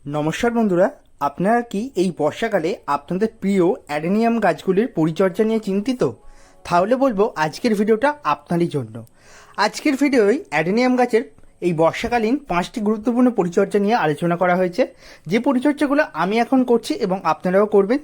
নমস্কার বন্ধুরা, আপনারা কি এই বর্ষাকালে আপনাদের প্রিয় অ্যাডেনিয়াম গাছগুলির পরিচর্যা নিয়ে চিন্তিত? তাহলে বলবো আজকের ভিডিওটা আপনারই জন্য। আজকের ভিডিওয় অ্যাডেনিয়াম গাছের এই বর্ষাকালীন 5টি গুরুত্বপূর্ণ পরিচর্যা নিয়ে আলোচনা করা হয়েছে, যে পরিচর্যাগুলো আমি এখন করছি এবং আপনারাও করবেন।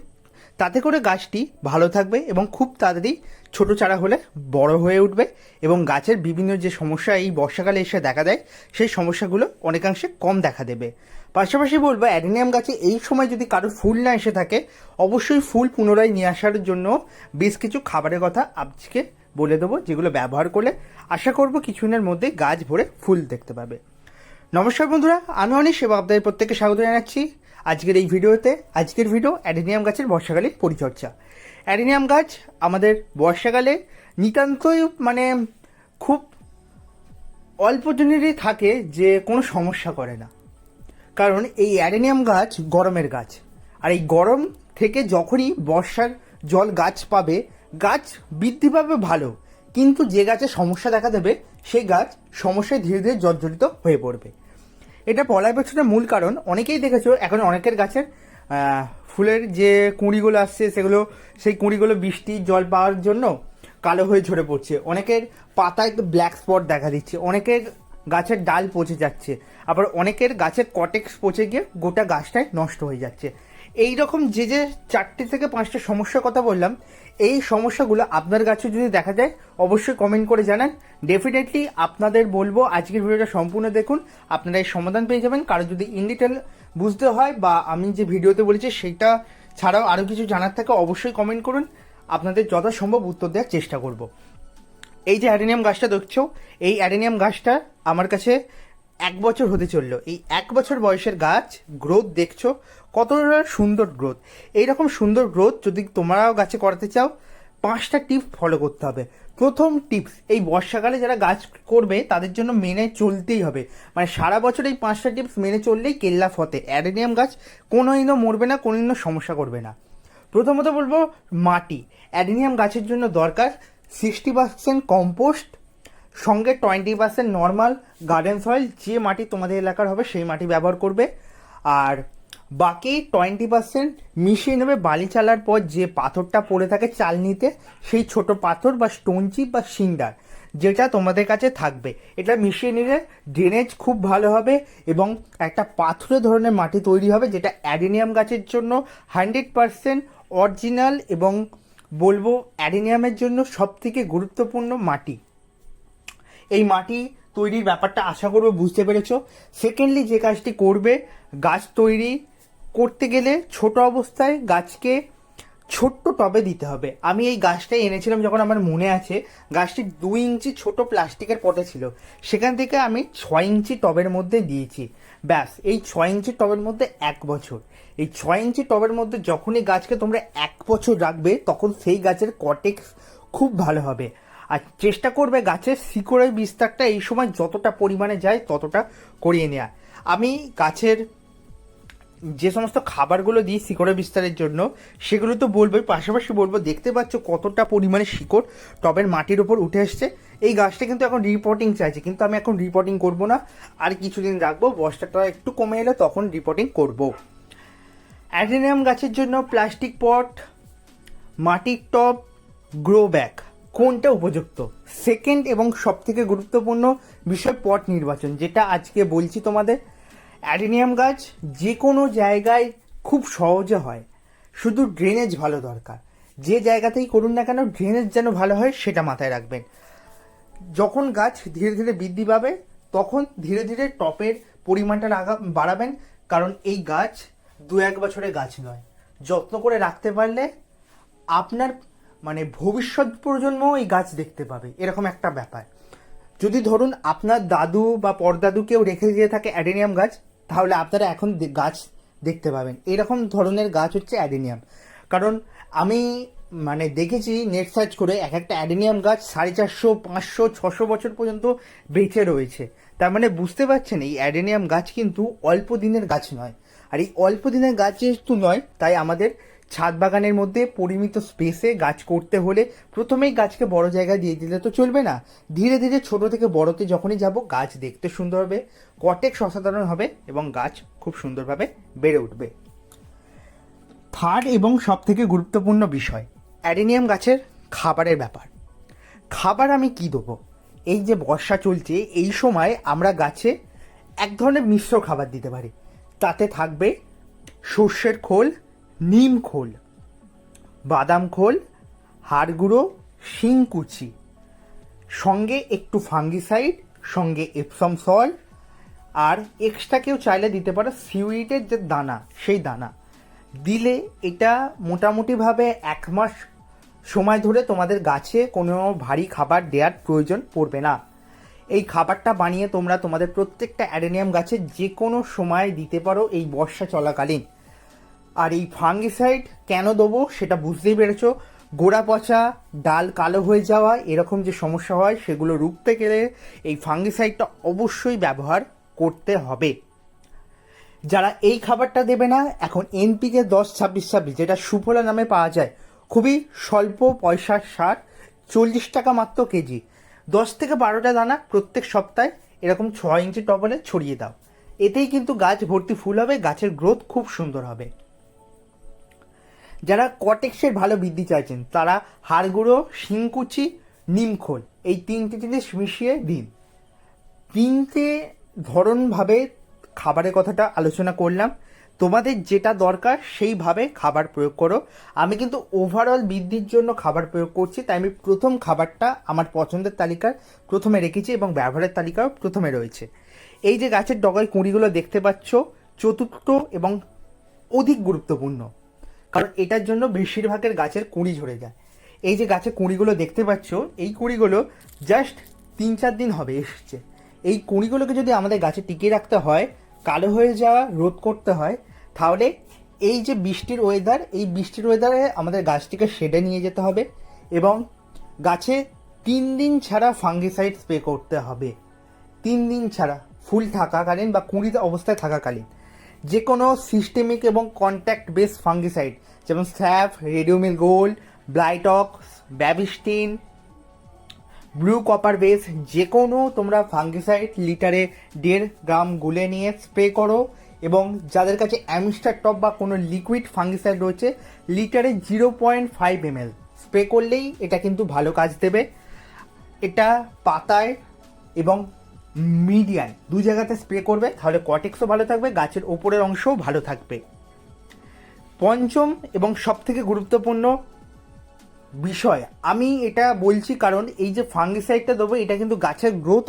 তাতে করে গাছটি ভালো থাকবে এবং খুব তাড়াতাড়ি ছোট চারা হলে বড় হয়ে উঠবে এবং গাছের বিভিন্ন যে সমস্যা এই বর্ষাকালে এসে দেখা দেয় সেই সমস্যাগুলো অনেকাংশে কম দেখা দেবে। পাশাপাশি বলবো, অ্যাডেনিয়াম গাছে এই সময় যদি কারোর ফুল না এসে থাকে, অবশ্যই ফুল পুনরায় নিয়ে আসার জন্য বেশ কিছু খাবারের কথা আজকে বলে দেবো, যেগুলো ব্যবহার করলে আশা করব কিছুদিনের মধ্যে গাছ ভরে ফুল দেখতে পাবে। নমস্কার বন্ধুরা, আমি অনিশ এবং আপনাদের প্রত্যেককে স্বাগত জানাচ্ছি আজকের এই ভিডিওতে। আজকের ভিডিও অ্যাডেনিয়াম গাছের বর্ষাকালীন পরিচর্যা। অ্যাডেনিয়াম গাছ আমাদের বর্ষাকালে নিতান্তই খুব অল্প দিনেরই থাকে, যে কোনো সমস্যা করে না। কারণ এই অ্যাডেনিয়াম গাছ গরমের গাছ, আর এই গরম থেকে যখনই বর্ষার জল গাছ পাবে, গাছ বৃদ্ধি পাবে ভালো, কিন্তু যে গাছে সমস্যা দেখা দেবে সেই গাছ সমস্যায় ধীরে ধীরে জর্জরিত হয়ে পড়বে। এটা বলার পেছনে মূল কারণ, অনেকেই দেখেছো এখন অনেকের গাছের ফুলের যে কুঁড়িগুলো আসছে সেই কুঁড়িগুলো বৃষ্টি জল পাওয়ার জন্য কালো হয়ে ঝরে পড়ছে, অনেকের পাতায় ব্ল্যাক স্পট দেখা দিচ্ছে, অনেকের গাছের ডাল পচে যাচ্ছে, আবার অনেকের গাছের কটেক্স পচে গিয়ে গোটা গাছটাই নষ্ট হয়ে যাচ্ছে। এই রকম যে 4টে থেকে 5টা সমস্যার কথা বললাম, এই সমস্যাগুলো আপনার গাছে যদি দেখা যায় অবশ্যই কমেন্ট করে জানান। ডেফিনেটলি আপনাদের বলবো আজকের ভিডিওটা সম্পূর্ণ দেখুন, আপনারা এই সমাধান পেয়ে যাবেন। কারো যদি ইন ডিটেল বুঝতে হয় বা আমি যে ভিডিওতে বলেছি সেটা ছাড়াও আরও কিছু জানার থাকে, অবশ্যই কমেন্ট করুন, আপনাদের যথাসম্ভব উত্তর দেওয়ার চেষ্টা করব। এই যে অ্যাডেনিয়াম গাছটা দেখছো, এই অ্যাডেনিয়াম গাছটা আমার কাছে 1 বছর হতে চললো। এই 1 বছর বয়সের গাছ, গ্রোথ দেখছো কতটা সুন্দর গ্রোথ। এইরকম সুন্দর গ্রোথ যদি তোমরাও গাছে করাতে চাও, 5টা টিপস ফলো করতে হবে। প্রথম টিপস, এই বর্ষাকালে যারা গাছ করবে তাদের জন্য মেনে চলতেই হবে, সারা বছর এই 5টা টিপস মেনে চললেই কেল্লা ফতে। অ্যাডেনিয়াম গাছ কোনোদিনও মরবে না, কোনোদিনও সমস্যা করবে না। প্রথমত বলবো মাটি। অ্যাডেনিয়াম গাছের জন্য দরকার 60% কম্পোস্ট, সঙ্গে 20% নর্মাল গার্ডেন সয়েল। যে মাটি তোমাদের এলাকার হবে সেই মাটি ব্যবহার করবে, আর বাকি 20% মিশিয়ে নেবে বালি চালার পর যে পাথরটা পড়ে থাকে চালনিতে, সেই ছোট পাথর বা স্টোন চিপ বা সিন্ডার যেটা তোমাদের কাছে থাকবে, এটা মিশিয়ে নিলে ড্রেনেজ খুব ভালো হবে এবং একটা পাথুরে ধরনের মাটি তৈরি হবে, যেটা অ্যাডেনিয়াম গাছের জন্য 100% অরিজিনাল এবং বলবো অ্যাডেনিয়ামের জন্য সবথেকে গুরুত্বপূর্ণ মাটি। এই মাটি তৈরির ব্যাপারটা আশা করবো বুঝতে পেরেছো। সেকেন্ডলি যে কাজটি করবে, গাছ তৈরি করতে গেলে ছোট অবস্থায় গাছকে ছোট্ট টবে দিতে হবে। আমি এই গাছটাই এনেছিলাম যখন আমার মনে আছে, গাছটি 2 ইঞ্চি ছোট প্লাস্টিকের পটে ছিল, সেখান থেকে আমি 6 ইঞ্চি টবের মধ্যে দিয়েছি। ব্যাস, এই 6 ইঞ্চি টবের মধ্যে 1 বছর। এই 6 ইঞ্চি টবের মধ্যে যখনই গাছকে তোমরা 1 বছর রাখবে, তখন সেই গাছের কটেক্স খুব ভালো হবে। আর চেষ্টা করবে গাছের শিকড়ের বিস্তারটা এই সময় যতটা পরিমাণে যায় ততটা করিয়ে নেওয়া। আমি গাছের যে সমস্ত খাবারগুলো দিই শিকড়ের বিস্তারের জন্য সেগুলো তো বলবোই, পাশাপাশি বলবো দেখতে পাচ্ছ কতটা পরিমাণে শিকড় টবের মাটির ওপর উঠে এসছে। এই গাছটা কিন্তু এখন রিপোর্টিং চাইছে, কিন্তু আমি এখন রিপোর্টিং করব না, আর কিছুদিন রাখবো, বর্ষাটা একটু কমে এলে তখন রিপোর্টিং করব। অ্যাডেনিয়াম গাছের জন্য প্লাস্টিক পট, মাটির টব, গ্রো ব্যাগ কোনটা উপযুক্ত? সেকেন্ড এবং সবথেকে গুরুত্বপূর্ণ বিষয় পট নির্বাচন, যেটা আজকে বলছি তোমাদের। অ্যাডেনিয়াম গাছ যে কোনো জায়গায় খুব সহজে হয়, শুধু ড্রেনেজ ভালো দরকার। যে জায়গাতেই করুন না কেন ড্রেনেজ যেন ভালো হয় সেটা মাথায় রাখবেন। যখন গাছ ধীরে ধীরে বৃদ্ধি পাবে তখন ধীরে ধীরে টপের পরিমাণটা বাড়াবেন, কারণ এই গাছ 2-1 বছরের গাছ নয়। যত্ন করে রাখতে পারলে আপনার ভবিষ্যৎ প্রজন্ম এই গাছ দেখতে পাবে, এরকম একটা ব্যাপার। যদি ধরুন আপনার দাদু বা পরদাদু কেউ রেখে দিয়ে থাকে অ্যাডেনিয়াম গাছ, তাহলে আপনারা এখন গাছ দেখতে পাবেন। এরকম ধরনের গাছ হচ্ছে অ্যাডেনিয়াম। কারণ আমি দেখেছি নেট সার্চ করে, একটা অ্যাডেনিয়াম গাছ 450, 500, 600 বছর পর্যন্ত বেঁচে রয়েছে। তার বুঝতে পারছেন, এই অ্যাডেনিয়াম গাছ কিন্তু অল্প দিনের গাছ নয়। আর এই অল্প দিনের গাছ যেহেতু নয়, তাই আমাদের ছাদ বাগানের মধ্যে পরিমিত স্পেসে গাছ করতে হলে প্রথমেই গাছকে বড় জায়গায় দিয়ে দিলে তো চলবে না, ধীরে ধীরে ছোট থেকে বড়তে যখনই যাব গাছ দেখতে সুন্দর হবে, কটেক্স অসাধারণ হবে এবং গাছ খুব সুন্দরভাবে বেড়ে উঠবে। থার্ড এবং সব থেকে গুরুত্বপূর্ণ বিষয় অ্যাডেনিয়াম গাছের খাবারের ব্যাপার। খাবার আমি কি দেবো? এই যে বর্ষা চলছে এই সময় আমরা গাছে এক ধরনের মিশ্র খাবার দিতে পারি। তাতে থাকবে সর্ষের খোল, নিম খোল, বাদাম খোল, হাড় গুঁড়ো, শিংকুচি, সঙ্গে একটু ফাঙ্গিসাইড, সঙ্গে এপসম সল্ট, আর এক্সট্রা কেউ চাইলে দিতে পারো সিউইডের যে দানা, সেই দানা দিলে এটা মোটামুটিভাবে 1 মাস সময় ধরে তোমাদের গাছে কোনো ভারী খাবার দেওয়ার প্রয়োজন পড়বে না। এই খাবারটা বানিয়ে তোমরা তোমাদের প্রত্যেকটা অ্যাডেনিয়াম গাছে যে কোনো সময় দিতে পারো এই বর্ষা চলাকালীন। আর এই ফাঙ্গিসাইড কেন দেবো সেটা বুঝতেই পেরেছো। গোড়া পচা, ডাল কালো হয়ে যাওয়া এরকম যে সমস্যা হয় সেগুলো রুখতে গেলে এই ফাঙ্গিসাইডটা অবশ্যই ব্যবহার করতে হবে। যারা এই খাবারটা দেবে না, এখন এনপিকে 10-26-26 যেটা সুফলা নামে পাওয়া যায়, খুবই স্বল্প পয়সার সার, 40 টাকা মাত্র কেজি, 10 থেকে 12টা দানা প্রত্যেক সপ্তাহে এরকম 6 ইঞ্চি টবলে ছড়িয়ে দাও। এতেই কিন্তু গাছ ভর্তি ফুল হবে, গাছের গ্রোথ খুব সুন্দর হবে। যারা কটেক্সের ভালো বৃদ্ধি চাইছেন তারা হাড় গুঁড়ো, শিংকুচি, নিমখোল এই 3টে জিনিস মিশিয়ে দিন। 3টে ধরনভাবে খাবারের কথাটা আলোচনা করলাম, তোমাদের যেটা দরকার সেইভাবে খাবার প্রয়োগ করো। আমি কিন্তু ওভারঅল বৃদ্ধির জন্য খাবার প্রয়োগ করছি, তাই আমি প্রথম খাবারটা আমার পছন্দের তালিকার প্রথমে রেখেছি এবং ব্যবহারের তালিকাও প্রথমে রয়েছে। এই যে গাছের ডগায় কুঁড়িগুলো দেখতে পাচ্ছ, চতুর্থ এবং অধিক গুরুত্বপূর্ণ, কারণ এটার জন্য বেশিরভাগের গাছের কুঁড়ি ঝরে যায়। এই যে গাছের কুঁড়িগুলো দেখতে পাচ্ছ, এই কুঁড়িগুলো জাস্ট 3-4 দিন হবে এসছে। এই কুঁড়িগুলোকে যদি আমাদের গাছে টিকিয়ে রাখতে হয়, কালো হয়ে যাওয়া রোধ করতে হয়, তাহলে এই যে বৃষ্টির ওয়েদার, এই বৃষ্টির ওয়েদারে আমাদের গাছটিকে শেডে নিয়ে যেতে হবে এবং গাছে 3 দিন ছাড়া ফাঙ্গিসাইড স্প্রে করতে হবে। 3 দিন ছাড়া, ফুল থাকাকালীন বা কুঁড়িতে অবস্থায় থাকাকালীন যে কোনো সিস্টেমিক এবং কন্ট্যাক্ট বেস ফাঙ্গিসাইড যেমন Saaf, Ridomil gold, Blitox, Bavistin, blue copper base, যে কোনো তোমরা ফাঙ্গিসাইড লিটারে 1.5 গ্রাম গুলে নিয়ে স্প্রে করো। এবং যাদের কাছে অ্যামিস্টার টপ বা কোনো লিকুইড ফাঙ্গিসাইড রয়েছে, লিটারে 0.5 ml স্প্রে করলেই এটা কিন্তু ভালো কাজ দেবে। এটা পাতায় এবং মিডিয়ায় 2 জায়গাতে স্প্রে করবে, তাহলে কটেক্সও ভালো থাকবে, গাছের ওপরের অংশও ভালো থাকবে। পঞ্চম এবং সবথেকে গুরুত্বপূর্ণ বিষয় আমি এটা বলছি কারণ এই যে ফাঙ্গিসাইডটা দেবো এটা কিন্তু গাছের গ্রোথ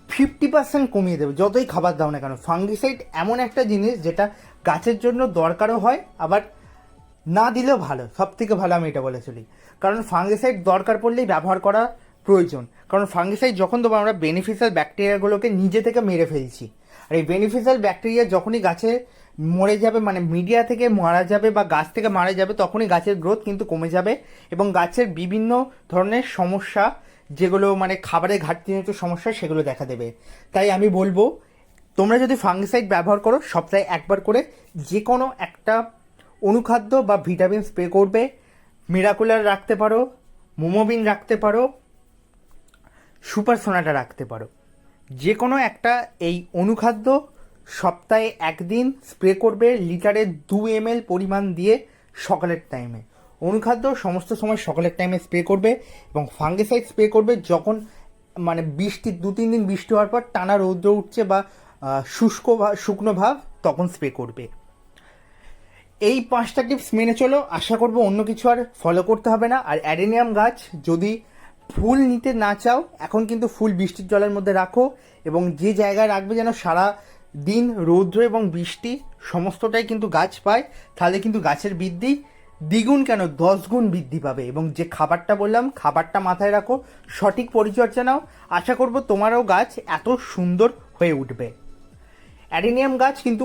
50% কমিয়ে দেবে যতই খাবার দাও না কেন। ফাঙ্গিসাইড এমন একটা জিনিস যেটা গাছের জন্য দরকারও হয়, আবার না দিলেও ভালো, সব থেকে ভালো আমি এটা বলে চলি। কারণ ফাঙ্গিসাইড দরকার পড়লেই ব্যবহার করা প্রয়োজন, কারণ ফাঙ্গিসাইড যখন দেবো আমরা বেনিফিশিয়াল ব্যাকটেরিয়াগুলোকে নিজে থেকে মেরে ফেলছি। আর এই বেনিফিশিয়াল ব্যাকটেরিয়া যখনই গাছে মরে যাবে, মানে মিডিয়া থেকে মারা যাবে বা গাছ থেকে মারা যাবে, তখনই গাছের গ্রোথ কিন্তু কমে যাবে এবং গাছের বিভিন্ন ধরনের সমস্যা, যেগুলো মানে খাবারের ঘাটতিজনিত সমস্যা, সেগুলো দেখা দেবে। তাই আমি বলবো তোমরা যদি ফাঙ্গিসাইড ব্যবহার করো সপ্তাহে একবার করে যে কোনো একটা অনুখাদ্য বা ভিটামিন স্প্রে করবে। মিরাকুলার রাখতে পারো, মোমোবিন রাখতে পারো, সুপার সোনাটা রাখতে পারো, যে কোনো একটা এই অনুখাদ্য সপ্তাহে 1 দিন স্প্রে করবে লিটারে 2 ml পরিমাণ দিয়ে সকালের টাইমে। অনুখাদ্য সমস্ত সময় সকালের টাইমে স্প্রে করবে এবং ফাঙ্গিসাইড স্প্রে করবে যখন মানে বৃষ্টি 2-3 দিন বৃষ্টি হওয়ার পর টানা রৌদ্র উঠছে বা শুকনো ভাব, তখন স্প্রে করবে। এই 5টা টিপস মেনে চলো, আশা করবো অন্য কিছু আর ফলো করতে হবে না। আর অ্যাডেনিয়াম গাছ যদি ফুল নিতে না চাও, এখন কিন্তু ফুল বৃষ্টির জলের মধ্যে রাখো এবং যে জায়গায় রাখবে যেন সারা দিন রৌদ্র এবং বৃষ্টি সমস্তটাই কিন্তু গাছ পায়, তাহলে কিন্তু গাছের বৃদ্ধি দ্বিগুণ কেন 10 গুণ বৃদ্ধি পাবে। এবং যে খাবারটা বললাম, খাবারটা মাথায় রাখো, সঠিক পরিচর্যা নাও, আশা করব তোমারও গাছ এত সুন্দর হয়ে উঠবে। অ্যাডেনিয়াম গাছ কিন্তু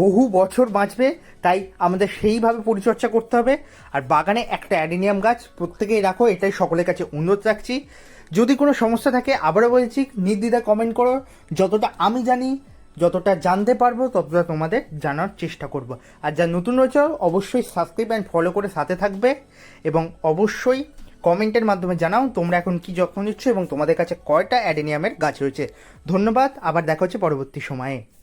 বহু বছর বাঁচবে, তাই আমাদের সেইভাবে পরিচর্যা করতে হবে। আর বাগানে একটা অ্যাডেনিয়াম গাছ প্রত্যেকেই রাখো, এটাই সকলের কাছে অনুরোধ রাখছি। যদি কোনো সমস্যা থাকে আবারও বলছি, নির্দ্বিধায় কমেন্ট করো। যতটা আমি জানি, যতটা জানতে পারবো ততটা তোমাদের জানার চেষ্টা করব। আর যা নতুন রয়েছে অবশ্যই সাবস্ক্রাইব অ্যান্ড ফলো করে সাথে থাকবে, এবং অবশ্যই কমেন্টের মাধ্যমে জানাও তোমরা এখন কি যত্ন নিচ্ছ এবং তোমাদের কাছে কয়টা অ্যাডেনিয়ামের গাছ রয়েছে। ধন্যবাদ, আবার দেখা হচ্ছে পরবর্তী সময়ে।